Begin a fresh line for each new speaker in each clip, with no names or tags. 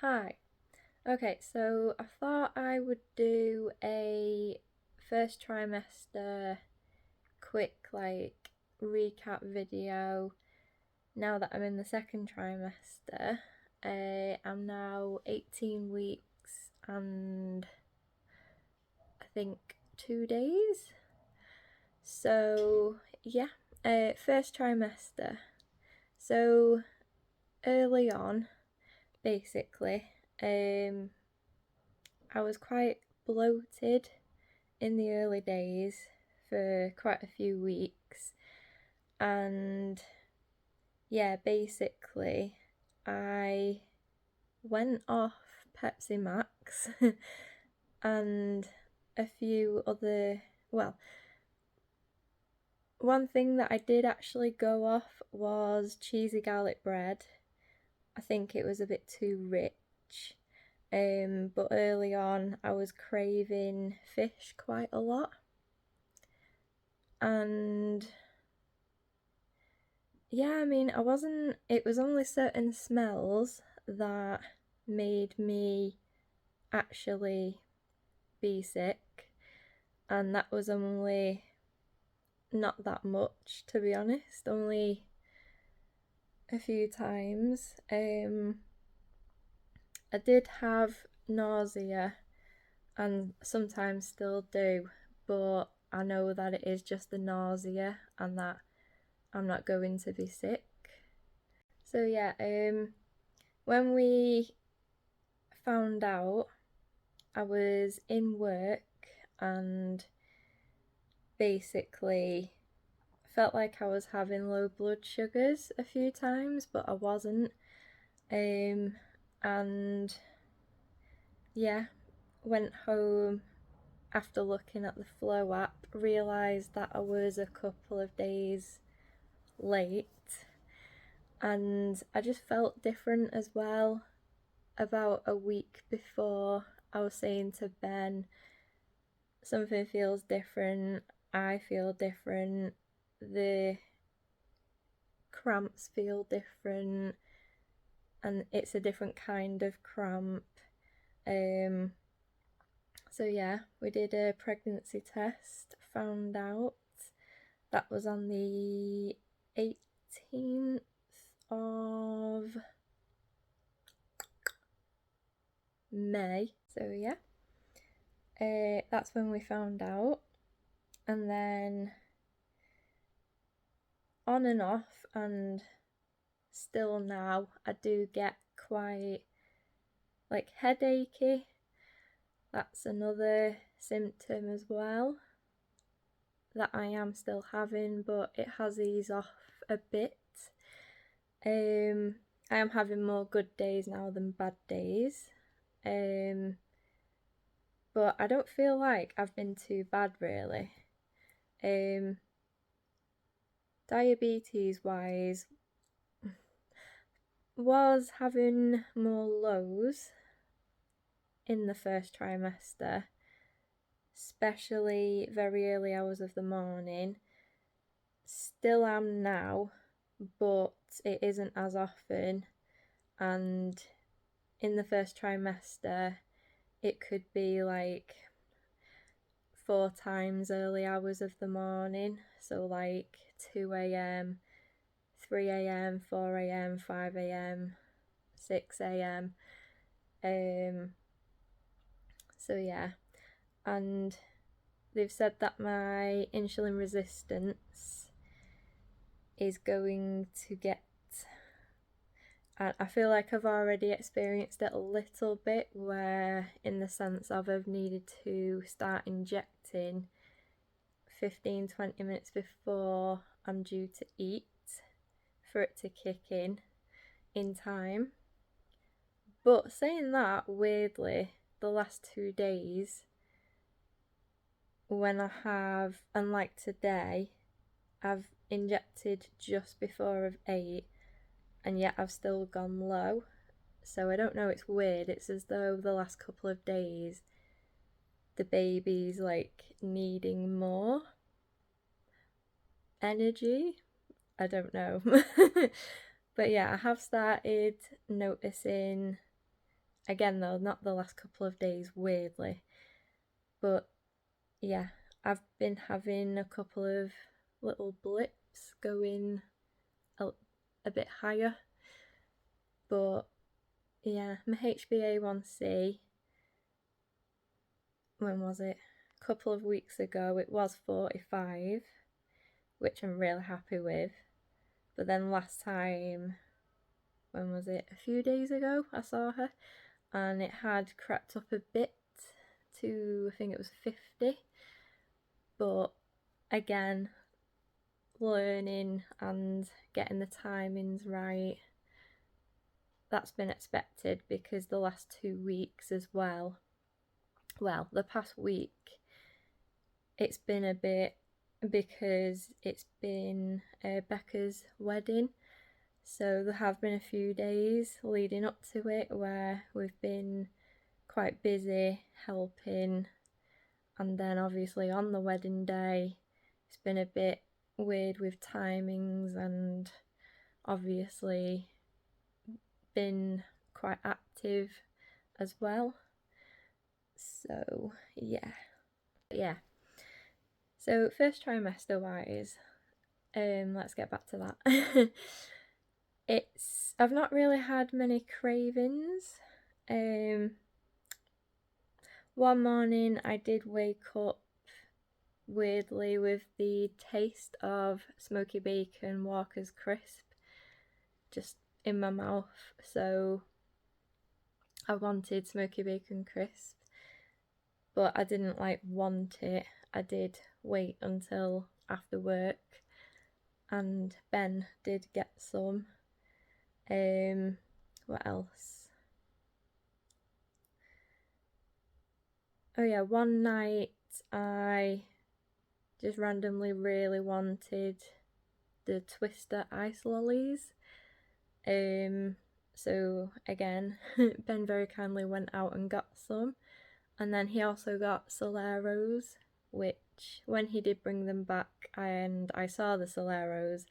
Hi. Okay, so I thought I would do a first trimester quick recap video now that I'm in the second trimester. I'm now 18 weeks and I think 2 days. So yeah, first trimester. So early on, basically, I was quite bloated in the early days for quite a few weeks, and yeah, basically, I went off Pepsi Max and a few other, well, one thing that I did actually go off was cheesy garlic bread. I think it was a bit too rich. But early on, I was craving fish quite a lot, and yeah, I mean, it was only certain smells that made me actually be sick, and that was only not that much, to be honest, only a few times. I did have nausea and sometimes still do, but I know that it is just the nausea and that I'm not going to be sick. So yeah, when we found out, I was in work and basically felt like I was having low blood sugars a few times, but I wasn't. And yeah, went home after looking at the Flow app, realised that I was a couple of days late, and I just felt different as well. About a week before, I was saying to Ben, something feels different, I feel different, the cramps feel different, and it's a different kind of cramp. Um, so yeah, we did a pregnancy test, found out that was on the 18th of May. So yeah, that's when we found out, and then on and off, and still now, I do get quite headachy. That's another symptom as well that I am still having, but it has eased off a bit. I am having more good days now than bad days. But I don't feel like I've been too bad really. Diabetes wise, was having more lows in the first trimester, especially very early hours of the morning. Still am now, but it isn't as often. And in the first trimester, it could be like 4 times early hours of the morning. So like 2 a.m., 3 a.m., 4 a.m., 5 a.m., 6 a.m. So yeah, and they've said that my insulin resistance is going to get, and I feel like I've already experienced it a little bit, where in the sense of I've needed to start injecting 15-20 minutes before I'm due to eat for it to kick in time. But saying that, weirdly, the last 2 days, when I have, unlike today, I've injected just before I've ate, and yet I've still gone low. So I don't know, it's weird. It's as though the last couple of days the baby's needing more energy. I don't know. But yeah, I have started noticing again though, not the last couple of days, weirdly. But yeah, I've been having a couple of little blips going a bit higher. But yeah, my HbA1c, when was it? A couple of weeks ago, it was 45, which I'm really happy with. But then last time, when was it? A few days ago, I saw her, and it had crept up a bit to, I think it was 50. But again, learning and getting the timings right, that's been expected, because the last 2 weeks as well, the past week, it's been a bit, because it's been Becca's wedding. So there have been a few days leading up to it where we've been quite busy helping, and then obviously on the wedding day it's been a bit weird with timings, and obviously been quite active as well. So yeah. So first trimester wise, let's get back to that. I've not really had many cravings. One morning I did wake up weirdly with the taste of smoky bacon Walker's crisp just in my mouth, so I wanted smoky bacon crisp, but I didn't want it. I did wait until after work, and Ben did get some. What else? Oh yeah, one night I just randomly really wanted the Twister ice lollies. So again, Ben very kindly went out and got some, and then he also got Soleros, which when he did bring them back and I saw the Soleros,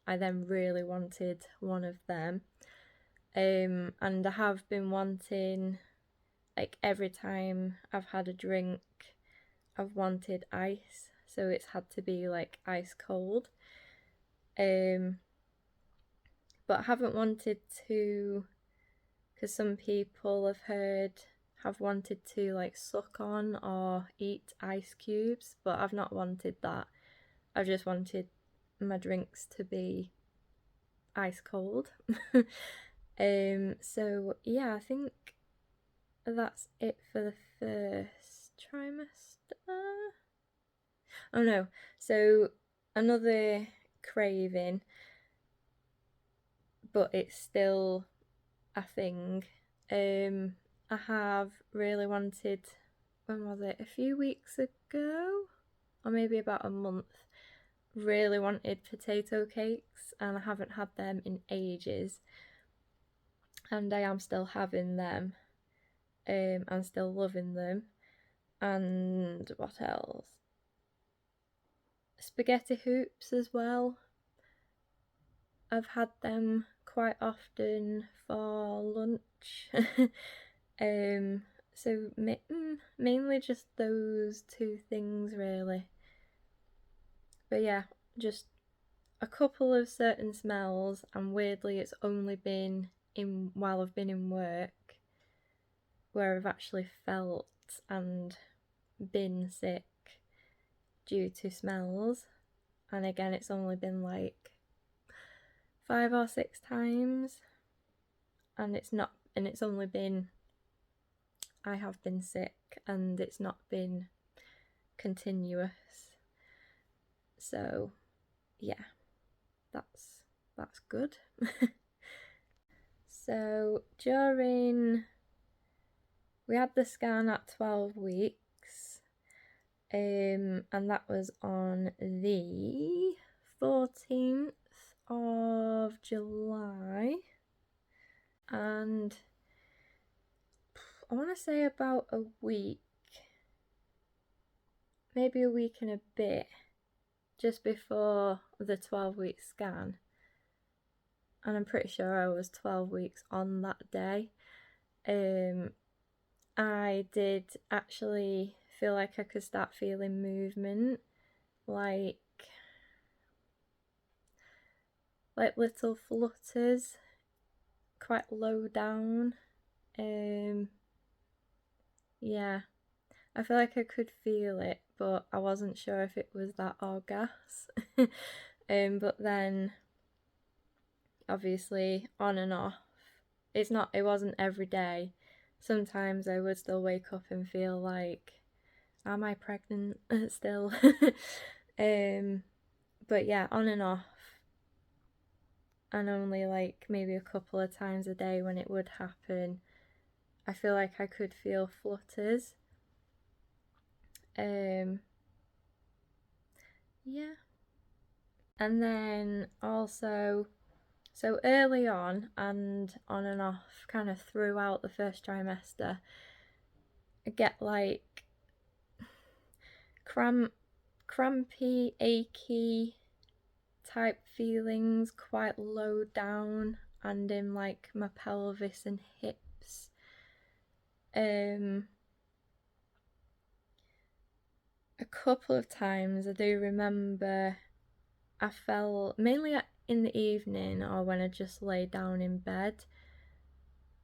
I then really wanted one of them. And I have been wanting, like every time I've had a drink, I've wanted ice, so it's had to be like ice cold. But I haven't wanted to, because some people I've heard have wanted to like suck on or eat ice cubes, but I've not wanted that. I've just wanted my drinks to be ice cold. So yeah, I think that's it for the first trimester. Oh no, so another craving, but it's still a thing. I have really wanted, when was it? A few weeks ago, or maybe about a month. Really wanted potato cakes, and I haven't had them in ages. And I am still having them. I'm still loving them. And what else? Spaghetti hoops as well. I've had them quite often for lunch. So mainly just those two things really. But yeah, just a couple of certain smells, and weirdly it's only been while I've been in work where I've actually felt and been sick due to smells. And again, it's only been like 5 or 6 times, and it's only been, I have been sick, and it's not been continuous. So yeah, that's good. So we had the scan at 12 weeks, and that was on the 14th of July, and I want to say about a week, maybe a week and a bit, just before the 12-week scan, and I'm pretty sure I was 12 weeks on that day. I did actually feel like I could start feeling movement, like little flutters, quite low down. Yeah, I feel like I could feel it, but I wasn't sure if it was that or gas. But then obviously on and off. It wasn't every day. Sometimes I would still wake up and feel like, am I pregnant still? But yeah, on and off. And only like maybe a couple of times a day when it would happen, I feel like I could feel flutters. Yeah. And then also, so early on and off kind of throughout the first trimester, I get like crampy, achy type feelings, quite low down and in like my pelvis and hips. A couple of times I do remember I felt, mainly in the evening or when I just lay down in bed,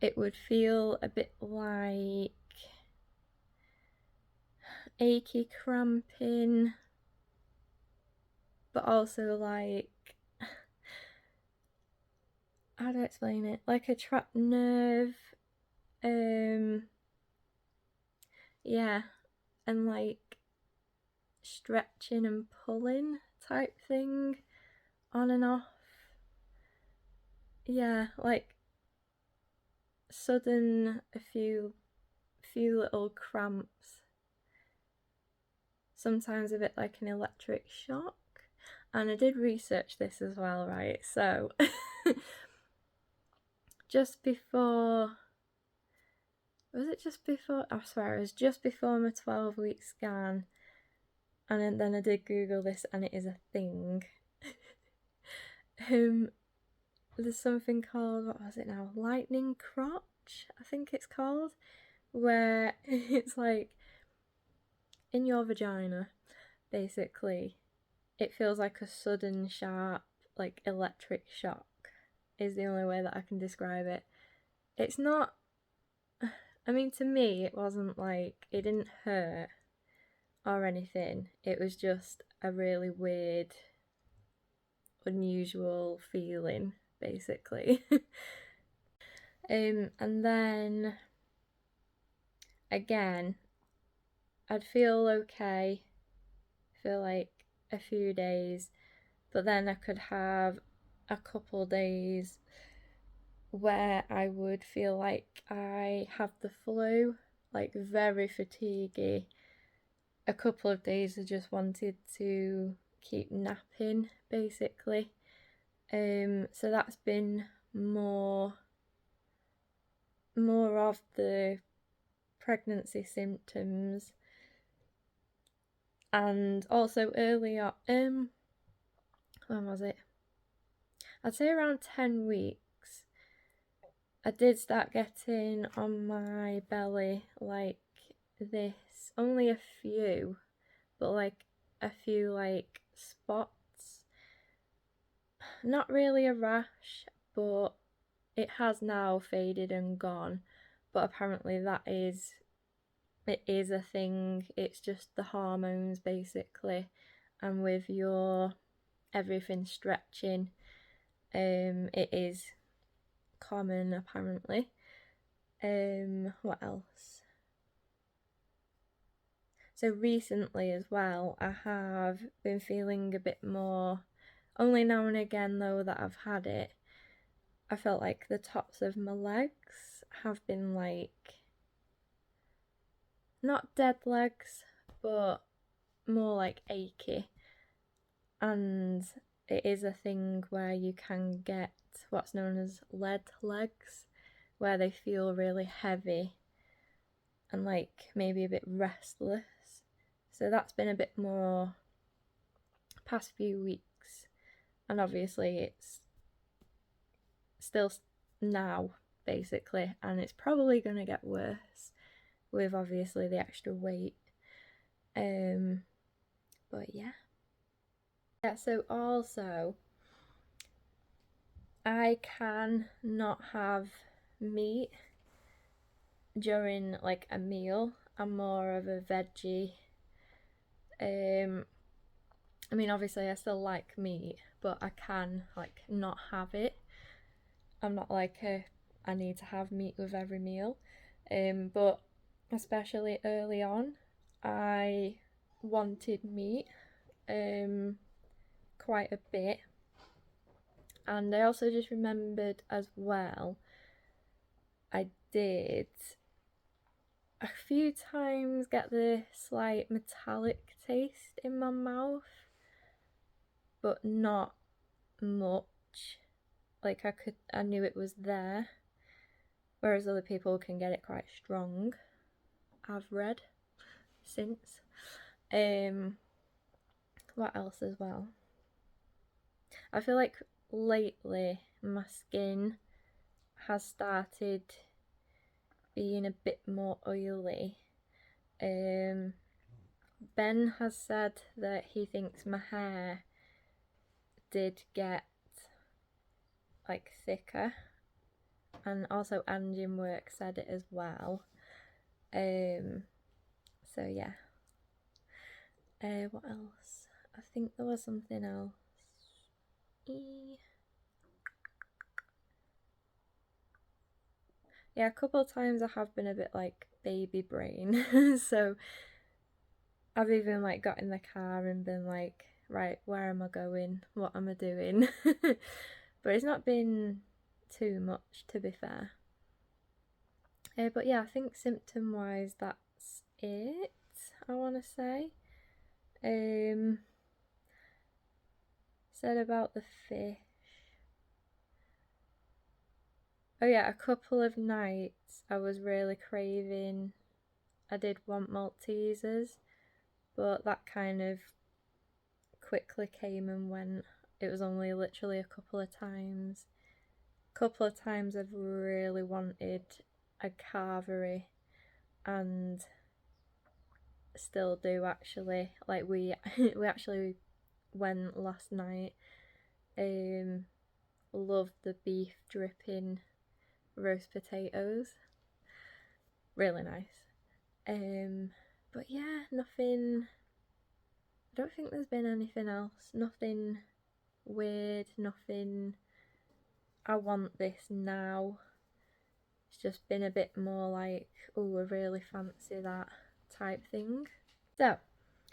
it would feel a bit like achy cramping, but also like, how do I explain it? Like a trapped nerve. Yeah, and like stretching and pulling type thing on and off. Yeah, like sudden a few little cramps. Sometimes a bit like an electric shock. And I did research this as well, right? So just before, was it just before? I swear it was just before my 12-week scan. And then I did Google this, and it is a thing. There's something called, what was it now? Lightning crotch, I think it's called, where it's like in your vagina, basically. It feels like a sudden, sharp, like electric shock, is the only way that I can describe it. It's not, I mean, to me, it wasn't like, it didn't hurt or anything. It was just a really weird, unusual feeling, basically. And then again, I'd feel okay for like a few days, but then I could have a couple days where I would feel like I have the flu, like very fatiguey. A couple of days I just wanted to keep napping, basically. So that's been more of the pregnancy symptoms. And also earlier, when was it? I'd say around 10 weeks, I did start getting on my belly like this, only a few, but like a few like spots. Not really a rash, but it has now faded and gone. But apparently it is a thing. It's just the hormones, basically, and with your everything stretching, it is common, apparently. What else? So recently as well, I have been feeling a bit more, only now and again though that I've had it, I felt like the tops of my legs have been like, not dead legs, but more like achy. And it is a thing where you can get what's known as lead legs, where they feel really heavy and like maybe a bit restless. So that's been a bit more past few weeks, and obviously it's still now basically, and it's probably going to get worse with obviously the extra weight. But yeah, so also I can not have meat during like a meal. I'm more of a veggie. I mean, obviously I still like meat, but I can like not have it. I'm not like I need to have meat with every meal. But especially early on, I wanted meat quite a bit. And I also just remembered as well, I did a few times get the slight metallic taste in my mouth, but not much. Like I knew it was there, whereas other people can get it quite strong. I've read since. What else as well? I feel like lately my skin has started being a bit more oily. Ben has said that he thinks my hair did get like thicker, and also Angie in work said it as well. So yeah. What else? I think there was something else. Yeah, a couple of times I have been a bit like baby brain. So I've even like got in the car and been like, right, where am I going? What am I doing? But it's not been too much, to be fair. But yeah, I think symptom wise that's it, I want to say. Said about the fish. Oh yeah, a couple of nights I was really craving. I did want Maltesers, but that kind of quickly came and went. It was only literally a couple of times. Couple of times I've really wanted a carvery, and still do actually. Like we actually went last night. Loved the beef dripping roast potatoes. Really nice. But yeah, nothing. I don't think there's been anything else. Nothing weird. Nothing. I want this now. It's just been a bit more like, oh, I really fancy that type thing. So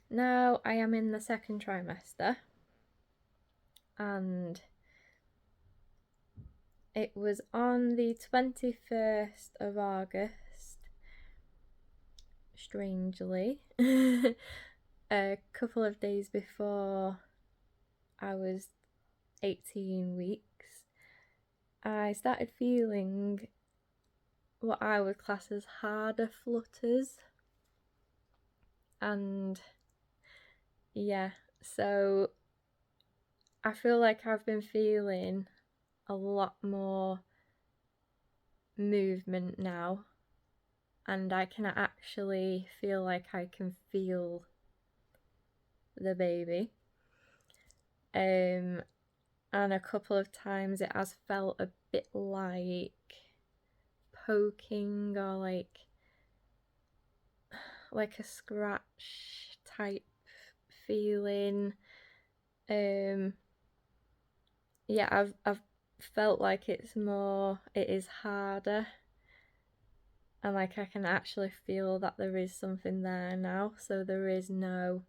now I am in the second trimester, and it was on the 21st of August, strangely, a couple of days before I was 18 weeks, I started feeling what I would class as harder flutters. And yeah, so I feel like I've been feeling a lot more movement now, and I can actually feel like I can feel the baby. And a couple of times it has felt a bit like poking, or like a scratch type feeling. Yeah, I've felt like it is harder, and like I can actually feel that there is something there now. So there is no,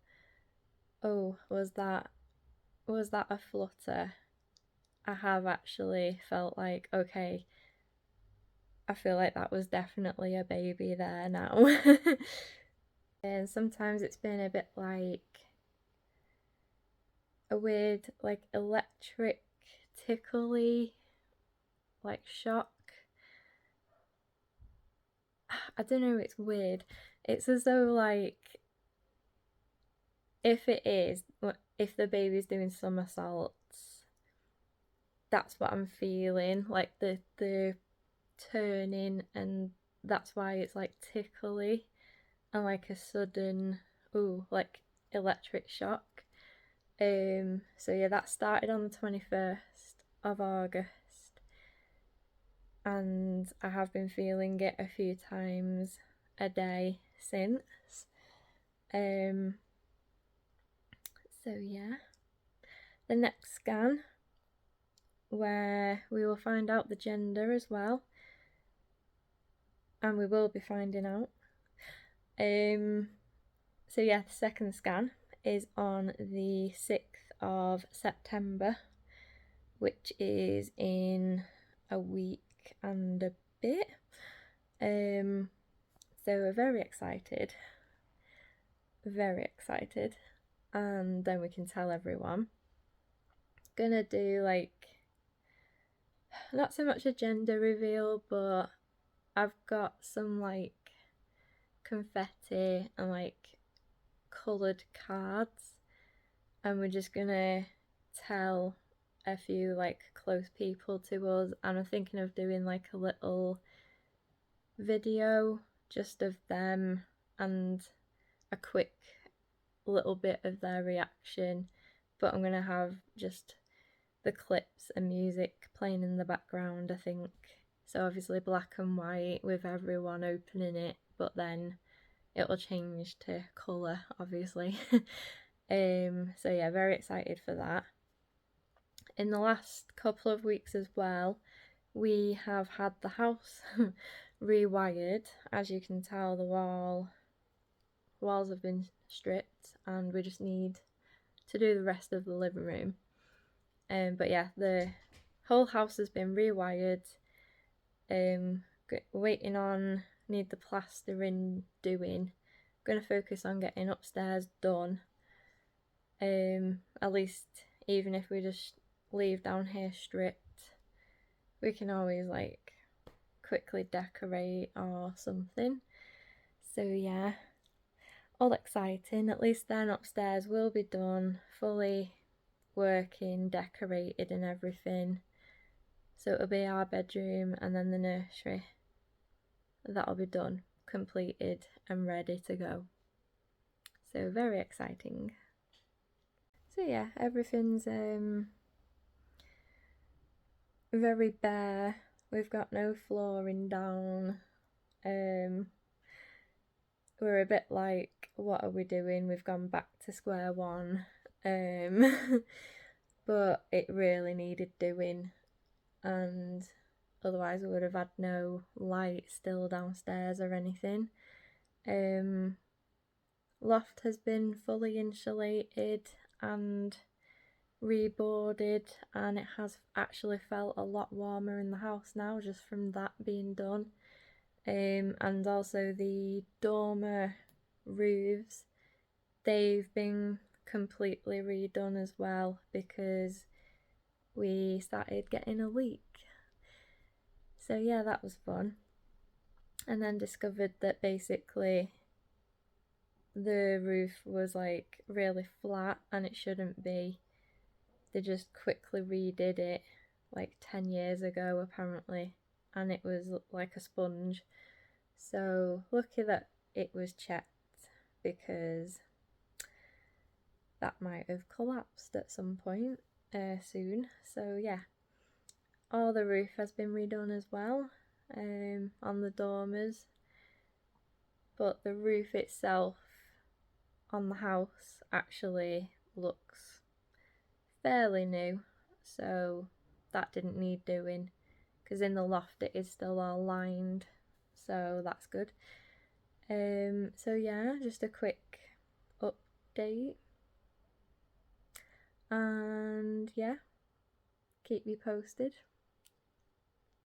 oh, was that a flutter? I have actually felt like, okay, I feel like that was definitely a baby there now. And sometimes it's been a bit like a weird, like electric, tickly, like shock. I don't know, it's weird. It's as though like if the baby's doing somersaults, that's what I'm feeling. Like the turning, and that's why it's like tickly and like a sudden like electric shock. So yeah, that started on the 21st of August, and I have been feeling it a few times a day since. So yeah, the next scan, where we will find out the gender as well, and we will be finding out. So yeah, the second scan is on the 6th of September, which is in a week and a bit. So we're very excited, and then we can tell everyone. Gonna do like not so much a gender reveal, but I've got some like confetti and like coloured cards, and we're just gonna tell a few like close people to us, and I'm thinking of doing like a little video just of them and a quick little bit of their reaction, but I'm gonna have just the clips and music playing in the background, I think. So obviously black and white with everyone opening it, but then it'll change to colour, obviously. So yeah, very excited for that. In the last couple of weeks as well, we have had the house rewired. As you can tell, the walls have been stripped, and we just need to do the rest of the living room. But yeah, the whole house has been rewired. Waiting on, need the plastering doing. Gonna focus on getting upstairs done. At least even if we just leave down here stripped, we can always like quickly decorate or something. So yeah, all exciting. At least then upstairs will be done, fully working, decorated and everything. So it'll be our bedroom and then the nursery. That'll be done, completed and ready to go. So very exciting. So yeah, everything's very bare. We've got no flooring down. We're a bit like, what are we doing? We've gone back to square one. But it really needed doing, and otherwise we would have had no light still downstairs or anything. Loft has been fully insulated and reboarded, and it has actually felt a lot warmer in the house now just from that being done. And also the dormer roofs, they've been completely redone as well because we started getting a leak. So yeah, that was fun. And then discovered that basically the roof was like really flat and it shouldn't be. They just quickly redid it like 10 years ago apparently, and it was like a sponge. So lucky that it was checked, because that might have collapsed at some point soon. So yeah, all the roof has been redone as well, on the dormers, but the roof itself on the house actually looks fairly new, so that didn't need doing, because in the loft it is still all lined, so that's good. So yeah, just a quick update, and yeah, keep you posted.